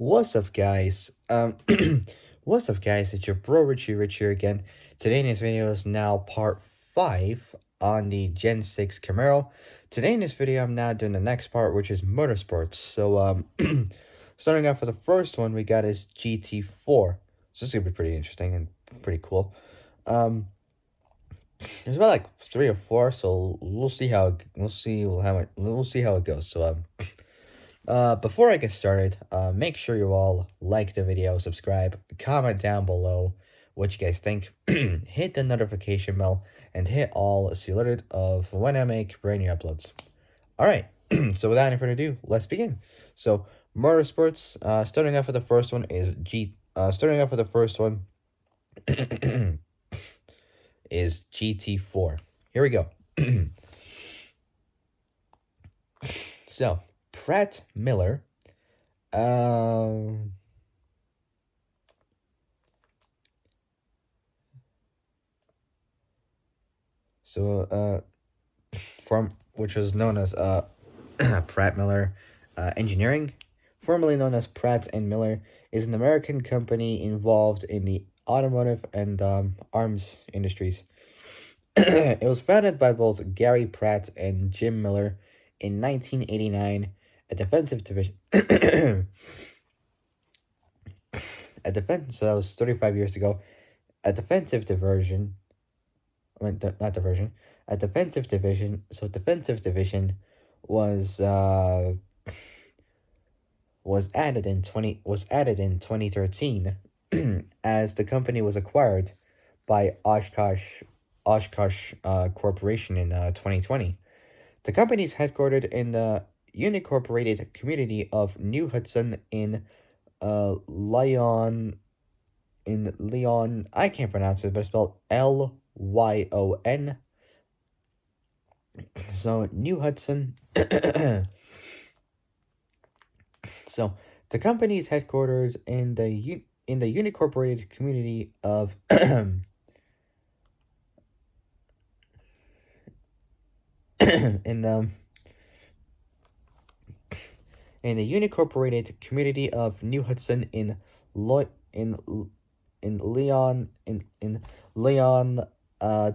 What's up, guys? What's up, guys? It's your bro Rich here again. Today in this video is now part 5 on the Gen 6 Camaro. Today in this video, I'm now doing the next part, which is motorsports. So, starting off with the first one we got is GT4. So this is gonna be pretty interesting and pretty cool. There's about like 3 or 4, so we'll see how it goes. So, before I get started, make sure you all like the video, subscribe, comment down below what you guys think, hit the notification bell, and hit all so you're alerted of when I make brand new uploads. Alright, so without any further ado, let's begin. So, motorsports, starting off with the first one is is GT4. Here we go. So, Pratt Miller, from which was known as Pratt Miller Engineering, formerly known as Pratt and Miller, is an American company involved in the automotive and arms industries. It was founded by both Gary Pratt and Jim Miller in 1989. A defensive division. So that was 35 years ago. A defensive diversion. Not diversion. A defensive division. So defensive division was added in 2013 as the company was acquired by Oshkosh Corporation in 2020. The company is headquartered in the unincorporated community of New Hudson in Lyon. I can't pronounce it, but it's spelled Lyon. So New Hudson. So the company is headquartered in the unincorporated community of in the unincorporated community of New Hudson in Leon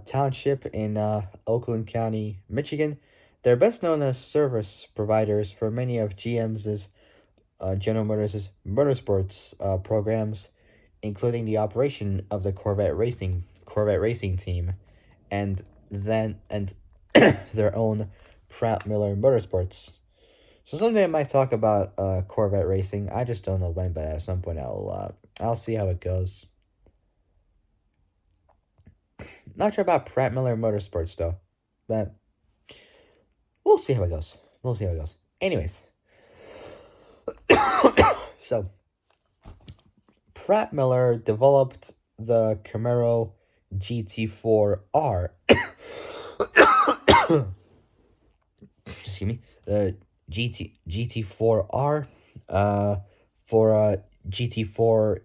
Township in Oakland County, Michigan. They're best known as service providers for many of GM's General Motors' motorsports programs, including the operation of the Corvette racing team, and their own Pratt Miller Motorsports. So someday I might talk about Corvette racing. I just don't know when, but at some point I'll see how it goes. Not sure about Pratt Miller Motorsports though, but we'll see how it goes. Anyways, so Pratt Miller developed the Camaro GT4R. Excuse me, the GT4R for GT4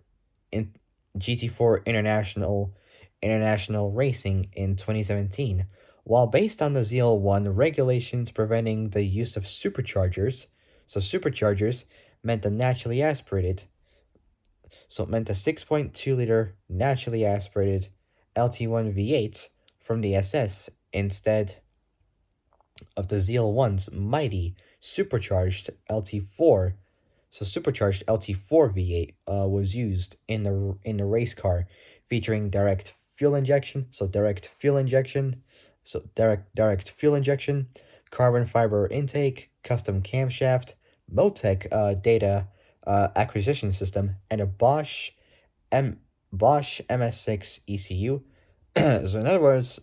International Racing in 2017. While based on the ZL1 regulations preventing the use of superchargers, so superchargers meant the naturally aspirated, so it meant a 6.2-liter naturally aspirated LT1 V8 from the SS instead of the ZL1's mighty supercharged LT4. So supercharged LT4 V8 was used in the race car, featuring direct fuel injection, carbon fiber intake, custom camshaft, Motec data acquisition system, and a Bosch MS6 ECU. So in other words,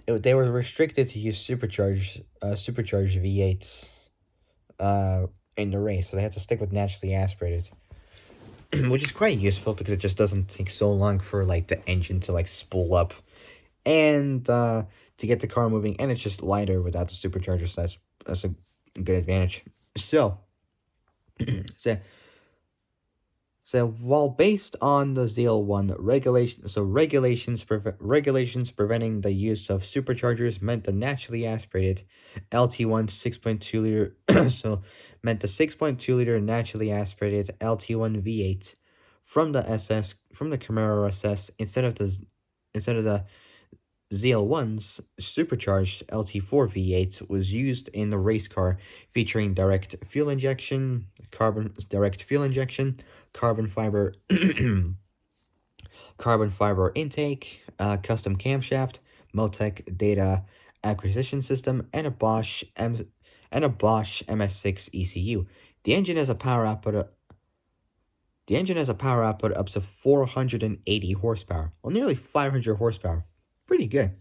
they were restricted to use supercharged V8s in the race, so they had to stick with naturally aspirated, which is quite useful because it just doesn't take so long for like the engine to like spool up and to get the car moving, and it's just lighter without the superchargers. So that's a good advantage. So while based on the ZL1 regulations preventing the use of superchargers meant the naturally aspirated LT1 6.2-liter meant the 6.2-liter naturally aspirated LT1 V8 from the Camaro SS instead of the ZL1's supercharged LT4 V8 was used in the race car, featuring direct fuel injection, carbon fiber carbon fiber intake, custom camshaft, Motec data acquisition system, and a Bosch MS6 ECU. The engine has a power output. The engine has a power output up to 480 horsepower, well, nearly 500 horsepower. Pretty good.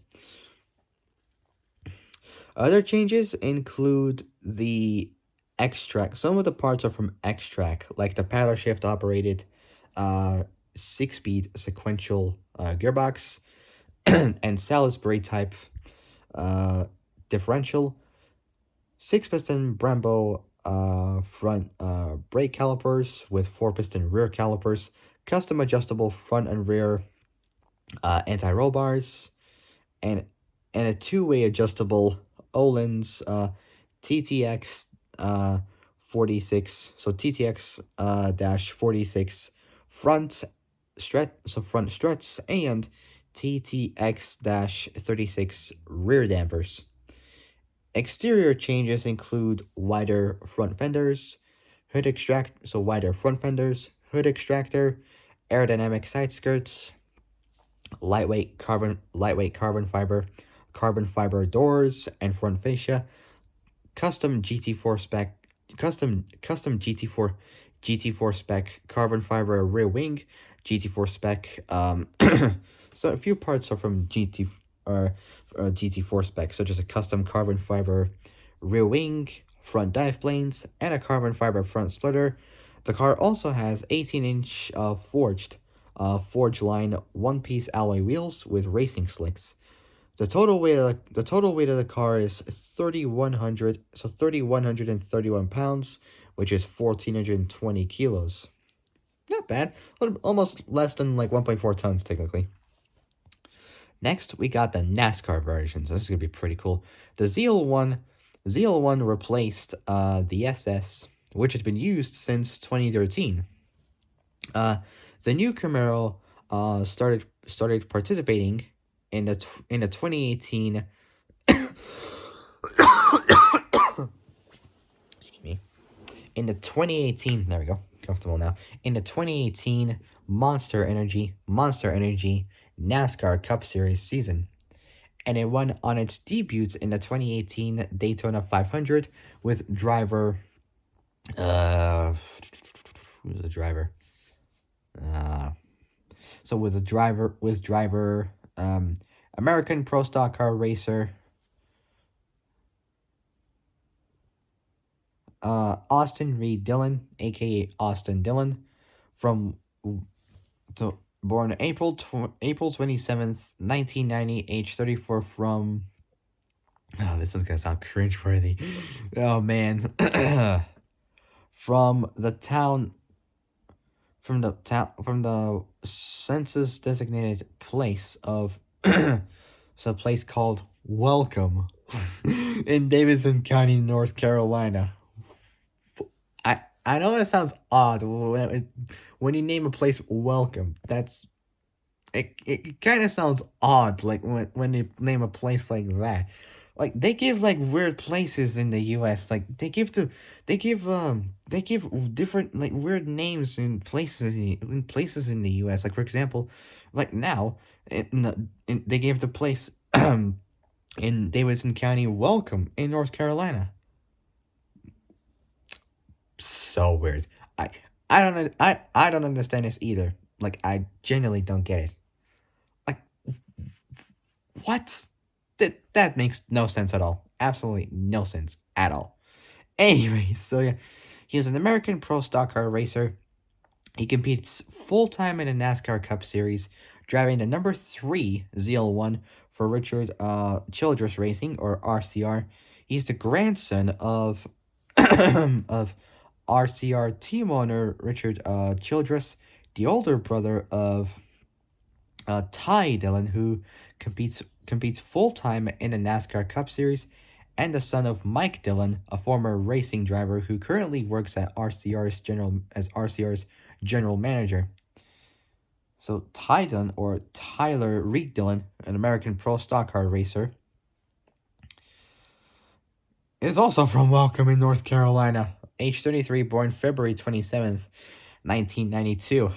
Other changes include the X-Track. Some of the parts are from X-Track, like the paddle shift operated 6-speed sequential gearbox and Salisbury type uh, differential, 6-piston Brembo front brake calipers with 4-piston rear calipers, custom adjustable front and rear anti-roll bars, and a two-way adjustable Öhlins TTX 46, so TTX dash 46 front struts and TTX dash 36 rear dampers. Exterior changes include wider front fenders, wider front fenders, hood extractor, aerodynamic side skirts, lightweight carbon fiber doors and front fascia, custom GT4 spec custom GT4 spec carbon fiber rear wing, GT4 spec so a few parts are from GT4 spec, such as a custom carbon fiber rear wing, front dive planes, and a carbon fiber front splitter. The car also has 18-inch forged line one-piece alloy wheels with racing slicks. The total weight of the car is 3,131 pounds, which is 1,420 kilos. Not bad. Almost less than like 1.4 tons technically. Next, we got the NASCAR version. So this is gonna be pretty cool. The ZL1 replaced the SS, which had been used since 2013. The new Camaro started participating in the 2018 excuse me, in the 2018, there we go, comfortable now, in the 2018 Monster Energy NASCAR Cup Series season, and it won on its debuts in the 2018 Daytona 500 with driver who's the driver? So with driver American Pro Stock Car Racer Austin Reed Dillon, A.K.A. Austin Dillon, born April 27th, 1990, age 34, from... Oh, this is gonna sound cringeworthy. Oh, man. from the census designated place of a place called Welcome in Davidson County, North Carolina. I know that sounds odd when you name a place Welcome. It kind of sounds odd, like when you name a place like that. Like they give like weird places in the U.S. Like they give different like weird names in places in the U.S. Like for example, like now they gave the place in Davidson County Welcome in North Carolina. So weird. I don't understand this either. Like I genuinely don't get it. Like what? That makes no sense at all. Absolutely no sense at all. Anyway, so yeah, he is an American pro stock car racer. He competes full time in the NASCAR Cup Series, driving the number 3 ZL1 for Richard Childress Racing, or RCR. He's the grandson of of RCR team owner Richard Childress, the older brother of Ty Dillon, who competes full time in the NASCAR Cup Series, and the son of Mike Dillon, a former racing driver who currently works at RCR's general manager. So Ty Dillon, or Tyler Reed Dillon, an American pro stock car racer, is also from Welcome in North Carolina. Age 33, born February 27th, 1992.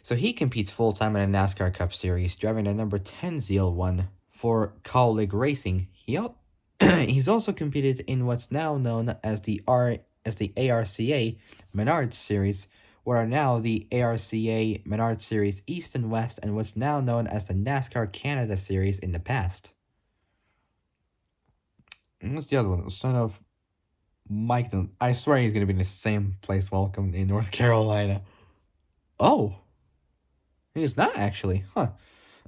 So he competes full time in a NASCAR Cup Series, driving the number 10 ZL1 for Cowlick Racing. He's also competed in what's now known as the ARCA Menard Series, what are now the ARCA Menard Series East and West, and what's now known as the NASCAR Canada Series in the past. And what's the other one? Son of Mike. I swear he's going to be in the same place, Welcome in North Carolina. Oh, he's not actually, huh?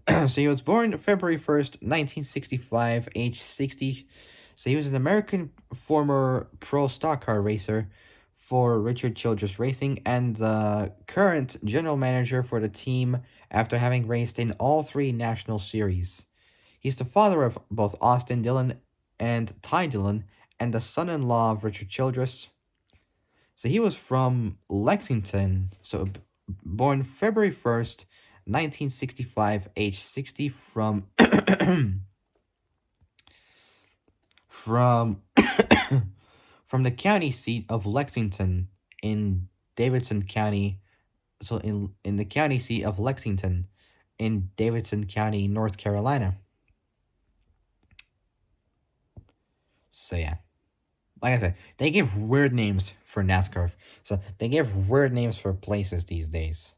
So he was born February 1st, 1965, age 60. So he was an American former pro stock car racer for Richard Childress Racing and the current general manager for the team after having raced in all three national series. He's the father of both Austin Dillon and Ty Dillon and the son-in-law of Richard Childress. So he was from Lexington, so born February 1st, 1965, age 60, from from from the county seat of Lexington in Davidson County. So in the county seat of Lexington in Davidson County, North Carolina. So yeah. Like I said, they give weird names for NASCAR. So they give weird names for places these days.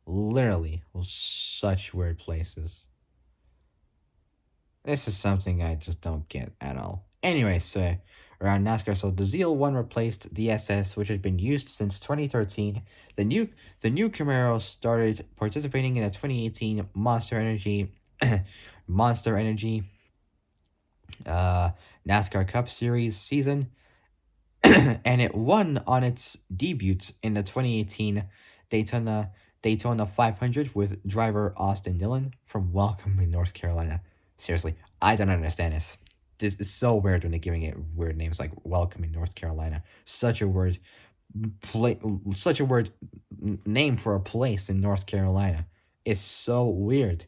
Literally, such weird places. This is something I just don't get at all. Anyway, so around NASCAR, so the ZL1 replaced the SS, which had been used since 2013. The new Camaro started participating in the 2018 Monster Energy Monster Energy NASCAR Cup Series season, and it won on its debut in the 2018 Daytona 500 with driver Austin Dillon from Welcome in North Carolina. Seriously, I don't understand this. This is so weird when they're giving it weird names like Welcome in North Carolina. Such a word, such a word name for a place in North Carolina. It's so weird.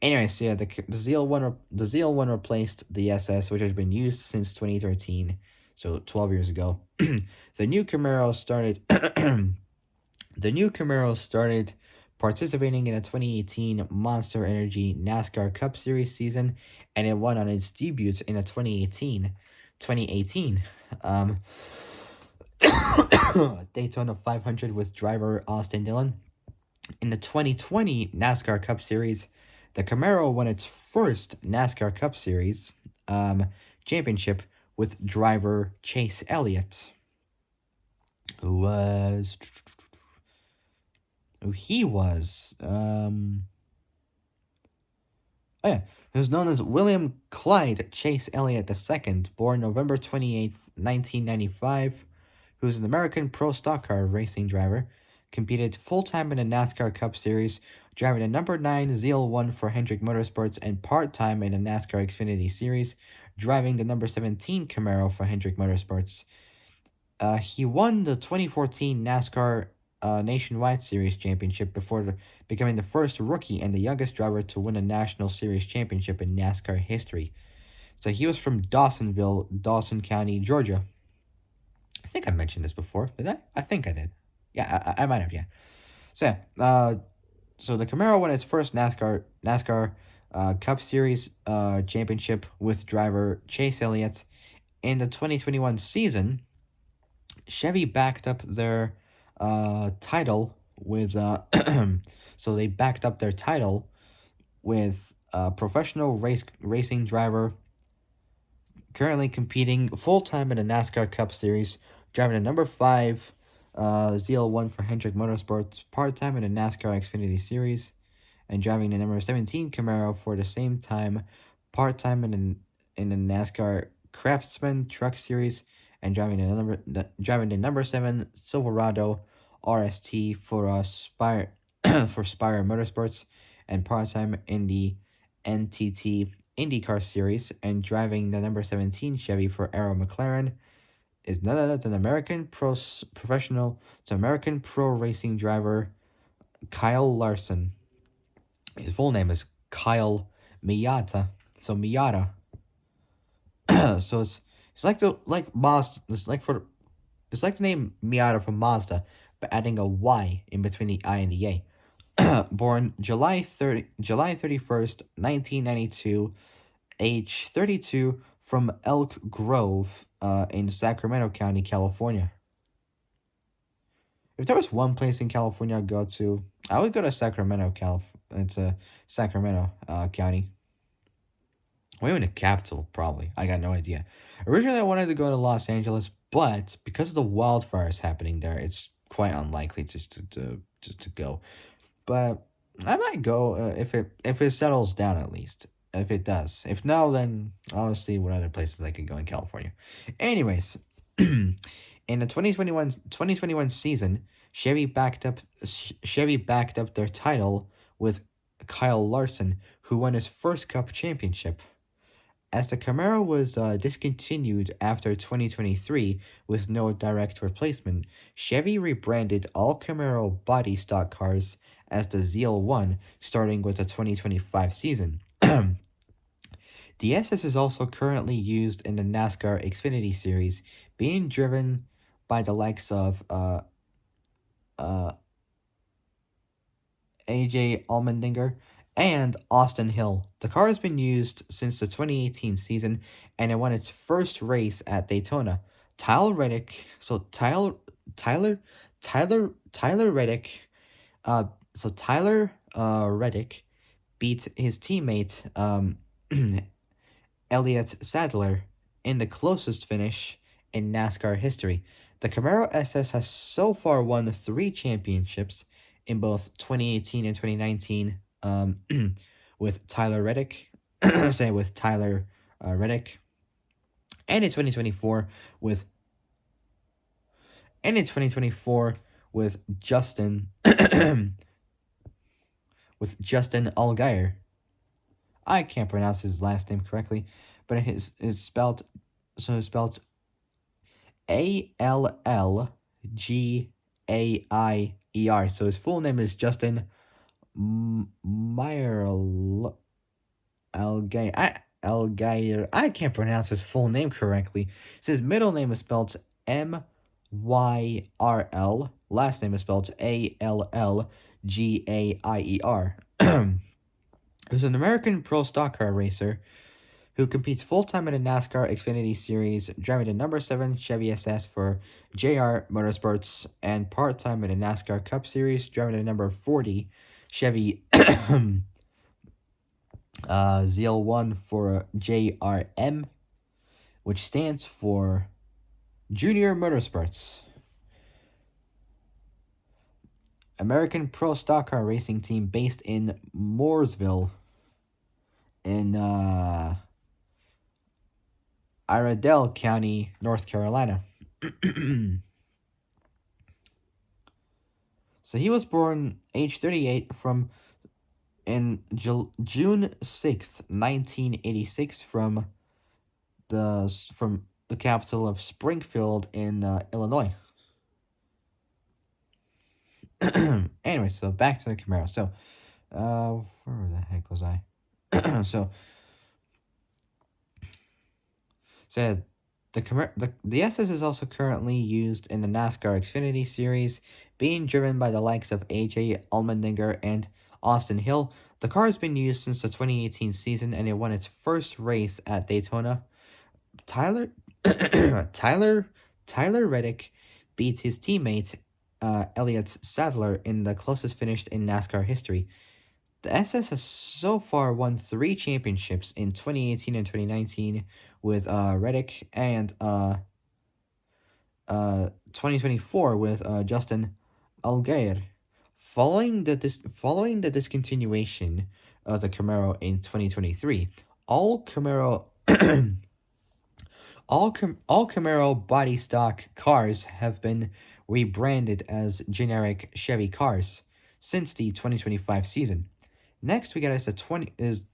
Anyways, so yeah, the ZL1 replaced the SS, which had been used since 2013, so 12 years ago. The new Camaro started the new Camaro started participating in the 2018 Monster Energy NASCAR Cup Series season, and it won on its debut in the 2018 um, Daytona 500 with driver Austin Dillon. In the 2020 NASCAR Cup Series, the Camaro won its first NASCAR Cup Series championship with driver Chase Elliott, who was who he was oh yeah, who's known as William Clyde Chase Elliott II, born November 28th, 1995, who's an American pro stock car racing driver, competed full-time in the NASCAR Cup Series, driving the number 9 ZL1 for Hendrick Motorsports, and part-time in the NASCAR Xfinity Series, driving the number 17 Camaro for Hendrick Motorsports. He won the 2014 NASCAR Nationwide Series Championship before becoming the first rookie and the youngest driver to win a National Series Championship in NASCAR history. So he was from Dawsonville, Dawson County, Georgia. I think I mentioned this before. Did I? I think I did. Yeah, I might have. Yeah. So so the Camaro won its first NASCAR Cup Series championship with driver Chase Elliott in the 2021 season. Chevy backed up their title with so they backed up their title with professional racing driver currently competing full-time in the NASCAR Cup Series, driving the number 5 ZL1 for Hendrick Motorsports, part-time in the NASCAR Xfinity Series, and driving the number 17 Camaro for the same time, part-time in the NASCAR Craftsman Truck Series, and driving the number 7 Silverado RST for Spire for Spire Motorsports, and part-time in the NTT IndyCar Series and driving the number 17 Chevy for Arrow McLaren is none other than American pro racing driver Kyle Larson. His full name is Kyle Miyata. So Miyata. So it's like the like Mazda. It's like the name Miata from Mazda, but adding a Y in between the I and the A. Born July 31st, 1992, age 32, from Elk Grove, in Sacramento County, California. If there was one place in California I'd go to, I would go to Sacramento, It's Sacramento, County. Or even the capital, probably. I got no idea. Originally, I wanted to go to Los Angeles, but because of the wildfires happening there, it's quite unlikely just to go. But I might go, if it settles down at least. If it does. If no, then I'll see what other places I could go in California. Anyways, in the 2021 season, Chevy backed up their title with Kyle Larson, who won his first Cup championship. As the Camaro was discontinued after 2023 with no direct replacement, Chevy rebranded all Camaro body stock cars as the ZL1 starting with the 2025 season. The SS is also currently used in the NASCAR Xfinity Series, being driven by the likes of uh, A.J. Allmendinger and Austin Hill. The car has been used since the 2018 season, and it won its first race at Daytona. Tyler Reddick, so Tyler Reddick, uh, Reddick beat his teammate Elliott Sadler in the closest finish in NASCAR history. The Camaro SS has so far won 3 championships in both 2018 and 2019, with Tyler Reddick, with Tyler Reddick, and in 2024 with Justin with Justin Allgaier. I can't pronounce his last name correctly, but it's spelled Allgaier. So his full name is Justin Meyer Allgaier. I can't pronounce his full name correctly. His middle name is spelled Myrl. Last name is spelled Allgaier. Who's an American pro stock car racer who competes full-time in the NASCAR Xfinity Series, driving the number 7 Chevy SS for JR Motorsports, and part-time in the NASCAR Cup Series, driving the number 40 Chevy ZL1 for JRM, which stands for Junior Motorsports. American pro stock car racing team based in Mooresville in Iredell County, North Carolina. So he was born age 38 in June 6th, 1986 from the capital of Springfield in Illinois. Anyway, so back to the Camaro. So, where the heck was I? So the SS is also currently used in the NASCAR Xfinity Series, being driven by the likes of A.J. Allmendinger and Austin Hill. The car has been used since the 2018 season, and it won its first race at Daytona. Tyler Reddick beat his teammate Elliott Sadler in the closest finish in NASCAR history. The SS has so far won 3 championships in 2018 and 2019 with Reddick, and 2024 with Justin Allgaier. Following the discontinuation of the Camaro in 2023, all Camaro all Camaro body stock cars have been rebranded as generic Chevy cars since the 2025 season. Next, we got is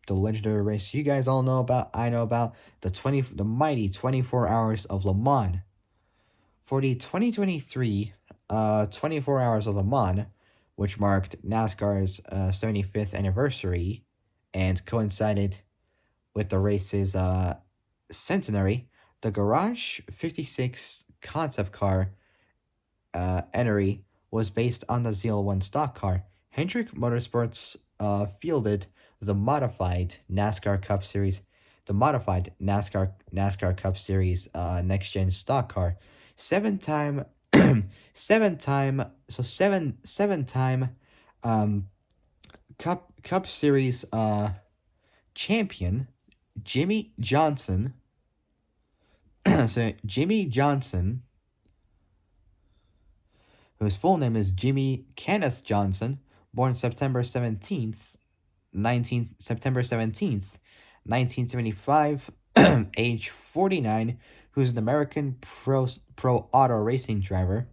the legendary race you guys all know about. I know about the mighty 24 Hours of Le Mans. For the 2023 24 Hours of Le Mans, which marked NASCAR's 75th anniversary and coincided with the race's centenary, the Garage 56 concept car entry was based on the ZL1 stock car. Hendrick Motorsports fielded the modified NASCAR Cup Series next gen stock car. Seven time, seven time, um, Cup Series champion Jimmy Johnson. So Jimmy Johnson, whose full name is Jimmy Kenneth Johnson, born September 17th, 1975, age 49, who's an American pro auto racing driver.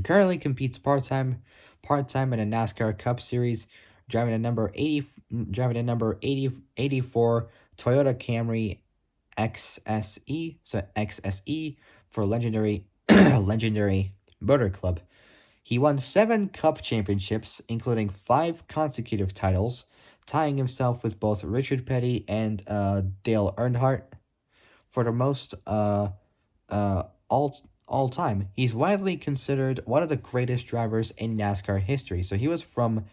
Currently competes part-time in a NASCAR Cup Series, driving a number 84 Toyota Camry XSE, so XSE for legendary legendary Motor Club. He won 7 Cup championships, including 5 consecutive titles, tying himself with both Richard Petty and Dale Earnhardt for the most uh, all time. He's widely considered one of the greatest drivers in NASCAR history. So he was from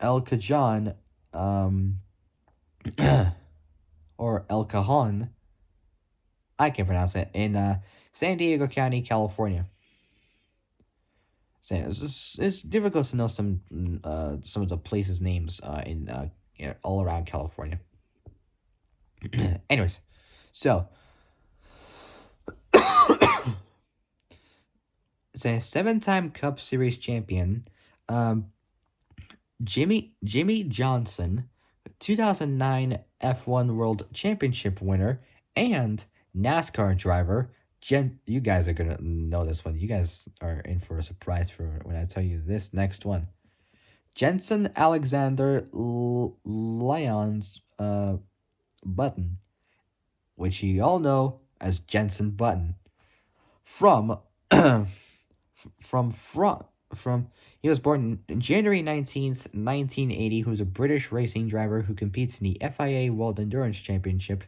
El Cajon, um, or El Cajon, I can pronounce it, in San Diego County, California. So it's difficult to know some of the places' names in all around California. Anyways, so it's a 7 time Cup Series champion, um, Jimmy Johnson, 2009 F1 World Championship winner, and NASCAR driver. You guys are gonna know this one. You guys are in for a surprise for when I tell you this next one. Jensen Alexander Lyons Button, which you all know as Jensen Button, from from from from he was born January 19th, 1980, who's a British racing driver who competes in the FIA World Endurance Championship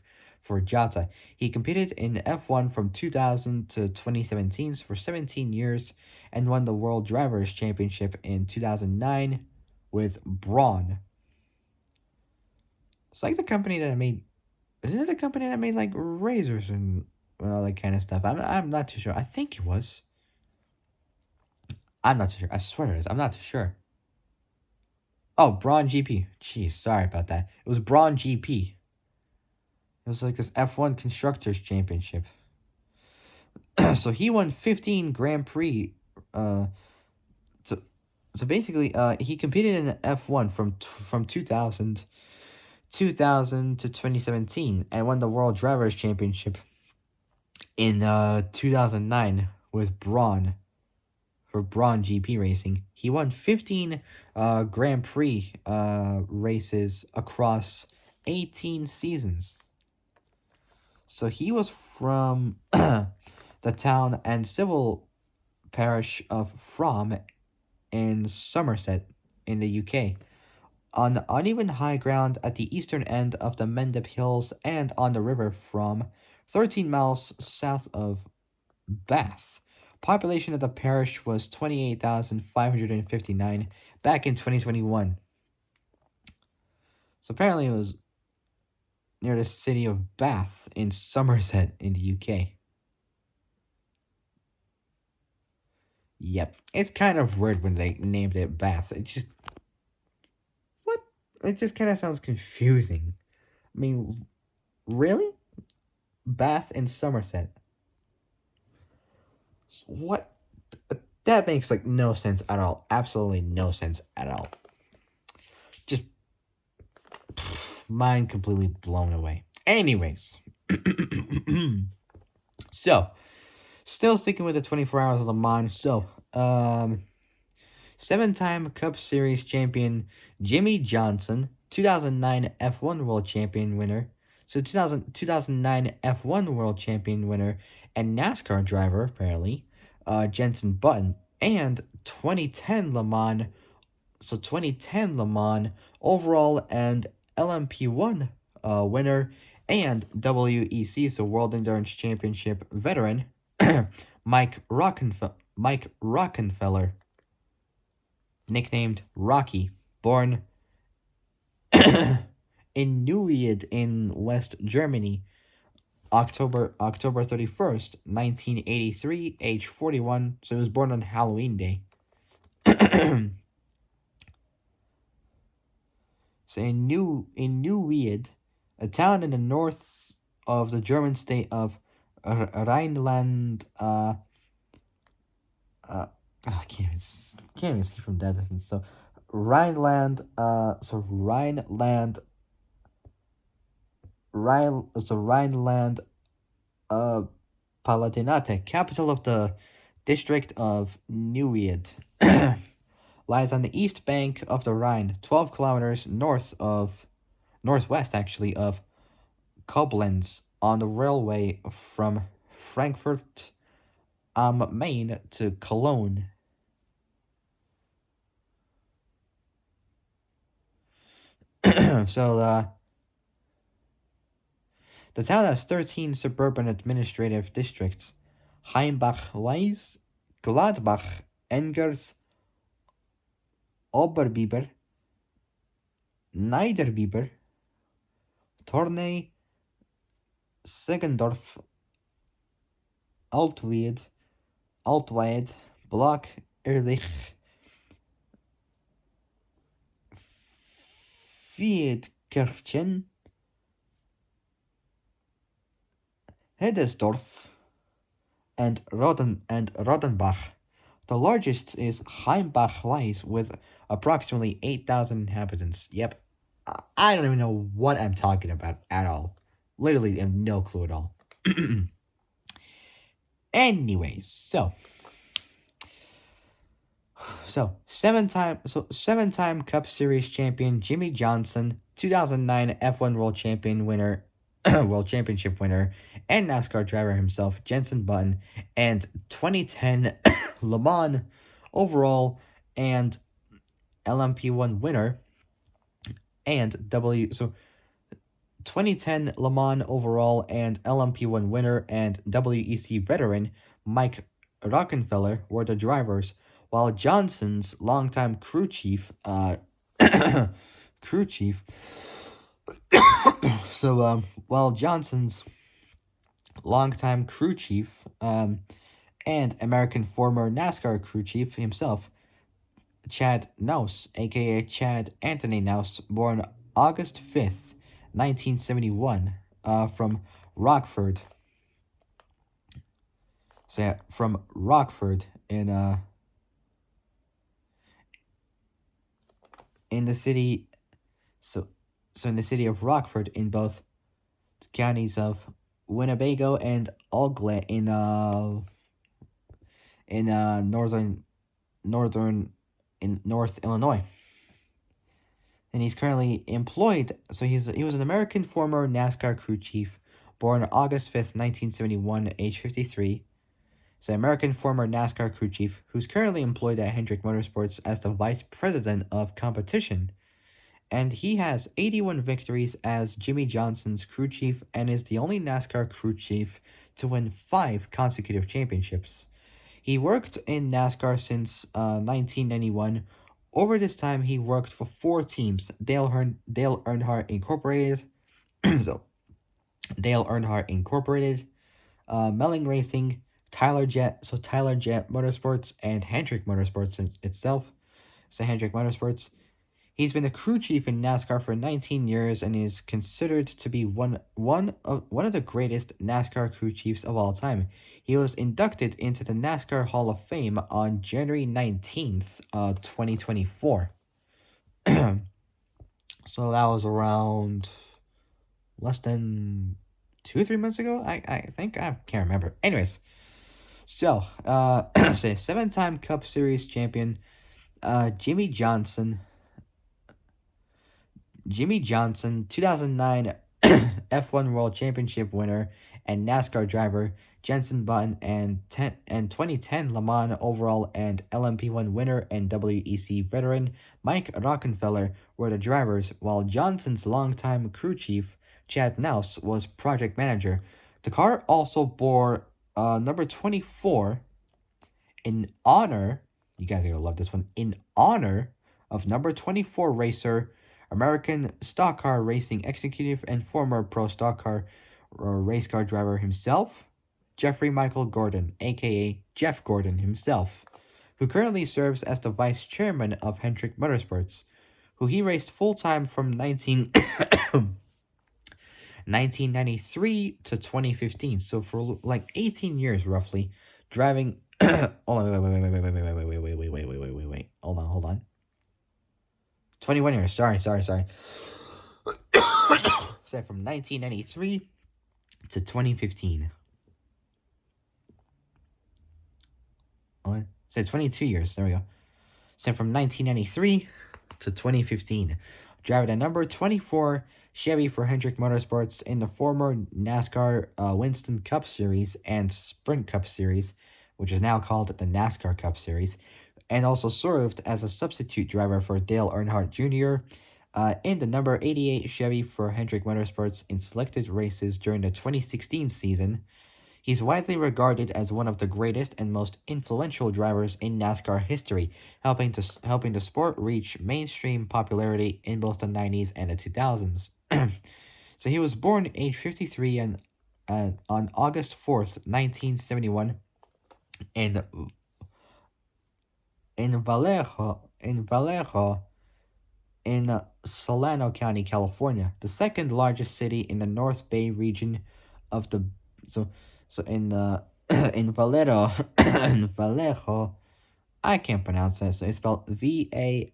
for Jota. He competed in F1 from 2000 to 2017 for 17 years and won the World Drivers' Championship in 2009 with Braun. It's like the company that made. Isn't it the company that made like razors and all that kind of stuff? I'm not too sure. I think it was. I'm not too sure. I swear it is. I'm not too sure. Oh, Braun GP. Jeez, sorry about that. It was Braun GP. It was like this F1 Constructors Championship. So he won 15 Grand Prix. So so basically, he competed in F1 from 2000 to 2017 and won the World Drivers' Championship in 2009 with Braun for Braun GP Racing. He won 15 Grand Prix races across 18 seasons. So he was from the town and civil parish of Frome in Somerset in the UK. On uneven high ground at the eastern end of the Mendip Hills and on the river from 13 miles south of Bath. Population of the parish was 28,559 back in 2021. So apparently it was near the city of Bath in Somerset in the UK. Yep. It's kind of weird when they named it Bath. It just. What? It just kind of sounds confusing. I mean, really? Bath in Somerset. What? That makes like no sense at all. Absolutely no sense at all. Just mind completely blown away. Anyways, so still sticking with the 24 hours of Le Mans. So, Seven-time Cup Series champion Jimmy Johnson, 2009 F1 World Champion winner, 2009 F1 World Champion winner and NASCAR driver, apparently, Jenson Button, and 2010 Le Mans overall and LMP1 winner and WEC, so World Endurance Championship veteran, Mike Rockenfeller, nicknamed Rocky, born in Neuwied in West Germany, October 31st, 1983, age 41. So he was born on Halloween Day. So in Neuwied, a town in the north of the German state of Rhineland. I can't even see from that distance. So Rhineland. Rhineland. Uh, Palatinate, capital of the district of Neuwied, lies on the east bank of the Rhine, 12 kilometers northwest actually of Koblenz, on the railway from Frankfurt am Main to Cologne. So the town has 13 suburban administrative districts: Heimbach-Weiss, Gladbach, Engers, Oberbiber, Niederbiber, Torney, Segendorf, Altweid, Block, Ehrlich, Vietkirchen, Hedesdorf, and Rodenbach. The largest is Heimbach-Weiss with approximately 8,000 inhabitants. Yep, I don't even know what I'm talking about at all. Literally, I have no clue at all. Anyways, seven-time Cup Series champion Jimmy Johnson, 2009 F1 World Champion winner, World Championship winner, and NASCAR driver himself, Jenson Button, and 2010 Le Mans overall and LMP1 winner, and 2010 Le Mans overall and LMP1 winner and WEC veteran Mike Rockenfeller were the drivers, while Johnson's longtime crew chief, crew chief. While Johnson's longtime crew chief, and American former NASCAR crew chief himself, Chad Naus, A.K.A. Chad Anthony Naus, born August 5th, 1971, from Rockford. So yeah, from Rockford in the city, so in the city of Rockford in both counties of Winnebago and Alglet in North Illinois. And he's currently employed. So he was an American former NASCAR crew chief, born August 5th, 1971, age 53. So American former NASCAR crew chief, who's currently employed at Hendrick Motorsports as the vice president of competition. And he has 81 victories as Jimmy Johnson's crew chief and is the only NASCAR crew chief to win 5 consecutive championships. He worked in NASCAR since 1991. Over this time, he worked for 4 teams: Dale Earnhardt Incorporated, so Dale Earnhardt Incorporated, Melling Racing, Tyler Jet Motorsports, and Hendrick Motorsports itself. So Hendrick Motorsports. He's been a crew chief in NASCAR for 19 years and is considered to be one of the greatest NASCAR crew chiefs of all time. He was inducted into the NASCAR Hall of Fame on January 19th, 2024. So that was around less than 2-3 months ago. I think I can't remember. Anyways, so say 7-time Cup Series champion Jimmy Johnson, Jimmy Johnson, 2009 F1 World Championship winner and NASCAR driver Jenson Button, and 2010 Le Mans overall and LMP1 winner and WEC veteran Mike Rockenfeller were the drivers, while Johnson's longtime crew chief Chad Nouse was project manager. The car also bore number 24 in honor, you guys are gonna love this one, in honor of number 24 racer, American stock car racing executive and former pro stock car race car driver himself, Jeffrey Michael Gordon, aka Jeff Gordon himself, who currently serves as the vice chairman of Hendrick Motorsports, who he raced full time from 1993 to 2015. So for like 18 years roughly, driving. Hold on, wait. Hold on. 21 years. Sorry. So from 1993 to 2015. Hold on. So 22 years. There we go. So from 1993 to 2015, driving a number 24 Chevy for Hendrick Motorsports in the former NASCAR Winston Cup Series and Sprint Cup Series, which is now called the NASCAR Cup Series, and also served as a substitute driver for Dale Earnhardt Jr. In the number 88 Chevy for Hendrick Motorsports in selected races during the 2016 season. He's widely regarded as one of the greatest and most influential drivers in NASCAR history, helping the sport reach mainstream popularity in both the 90s and the 2000s. So he was born age 53 on August 4th, 1971 in Vallejo in Solano County, California, the second largest city in the North Bay region of the so so in in Vallejo in Vallejo. I can't pronounce that, so it's spelled Vallejo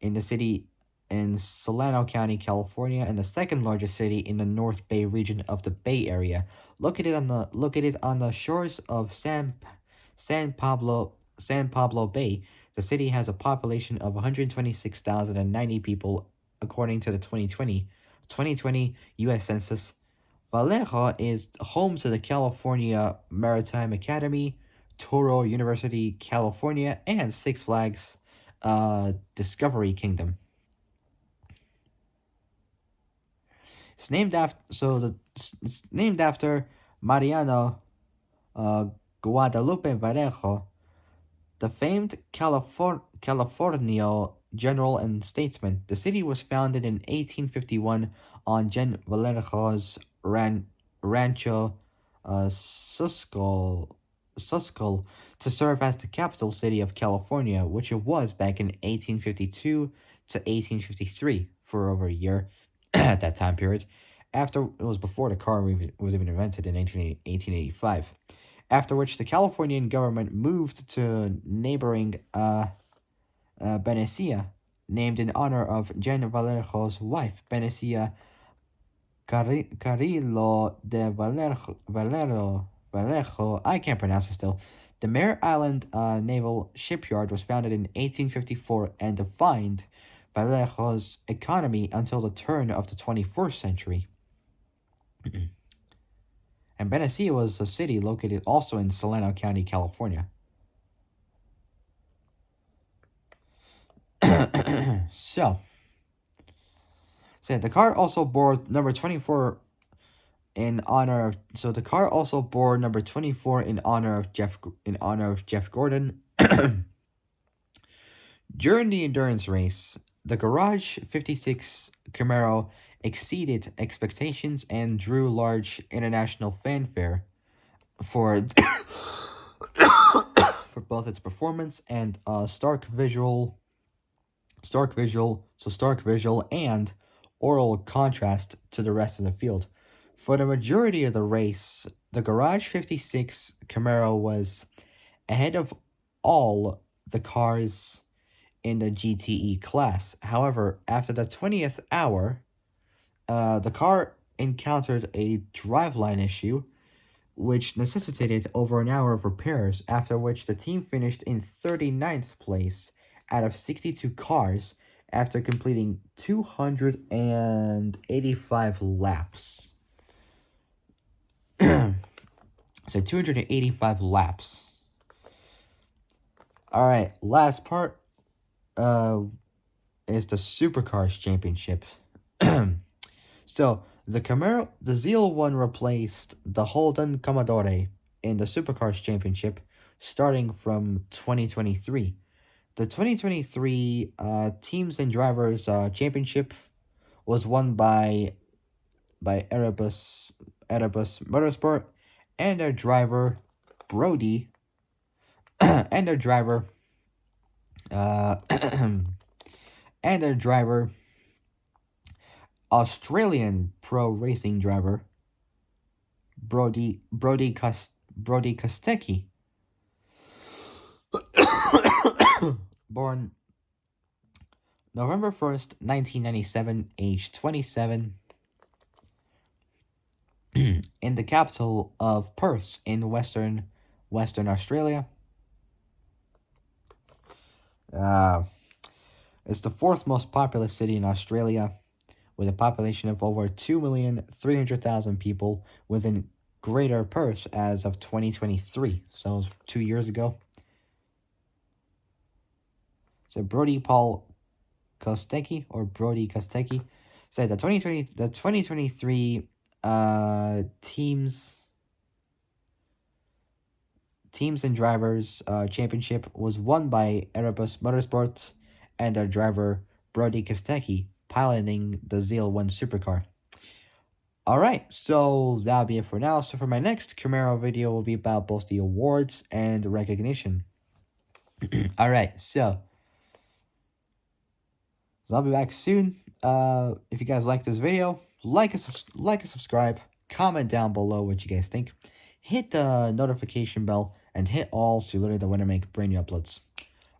in the city in Solano County, California, and the second largest city in the North Bay region of the Bay Area, located on the shores of San Pablo Bay. The city has a population of 126,090 people, according to the 2020 U.S. Census. Vallejo is home to the California Maritime Academy, Toro University, California, and Six Flags Discovery Kingdom. It's named after Mariano Guadalupe Vallejo, the famed Californio general and statesman. The city was founded in 1851 on Gen Vallejo's Rancho Suscal to serve as the capital city of California, which it was back in 1852 to 1853 for over a year at that time period. After it was before the car was even invented in 1885. After which the Californian government moved to neighboring Benicia, named in honor of Jen Vallejo's wife, Benicia Carrillo de Vallejo. I can't pronounce it still. The Mare Island Naval Shipyard was founded in 1854 and defined Vallejo's economy until the turn of the 21st century. And Benicia was a city located also in Solano County, California. So the car also bore number 24 in honor of. So the car also bore number 24 in honor of Jeff Gordon. During the endurance race, the Garage 56 Camaro exceeded expectations and drew large international fanfare for for both its performance and stark visual and oral contrast to the rest of the field. For the majority of the race, the Garage 56 Camaro was ahead of all the cars in the GTE class. However, after the 20th hour, the car encountered a driveline issue which necessitated over an hour of repairs, after which the team finished in 39th place out of 62 cars after completing 285 laps. So 285 laps. All right, last part is the Supercars Championship. So the Camaro, the ZL1 replaced the Holden Commodore in the Supercars Championship, starting from 2023. The 2023 Teams and Drivers Championship was won by Erebus Motorsport and their driver Brody and their driver uh, and their driver Australian pro racing driver Brody Kostecki, born November 1st, 1997, age 27, in the capital of Perth in Western Australia. It's the fourth most populous city in Australia, with a population of over 2,300,000 people within Greater Perth as of 2023. So it was 2 years ago. So Brody Kostecki. So the 2023 teams and drivers championship was won by Erebus Motorsports and their driver Brody Kostecki, piloting the ZL1 supercar. Alright, so that'll be it for now. So for my next Camaro video will be about both the awards and recognition. Alright, so I'll be back soon. If you guys like this video, like and subscribe, comment down below what you guys think, hit the notification bell, and hit all so you literally don't want to make brand new uploads.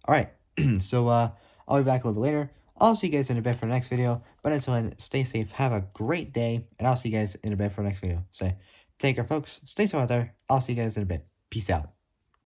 Alright, so I'll be back a little bit later. I'll see you guys in a bit for the next video, but until then, stay safe, have a great day, and I'll see you guys in a bit for the next video. So, take care folks, stay safe out there, I'll see you guys in a bit. Peace out.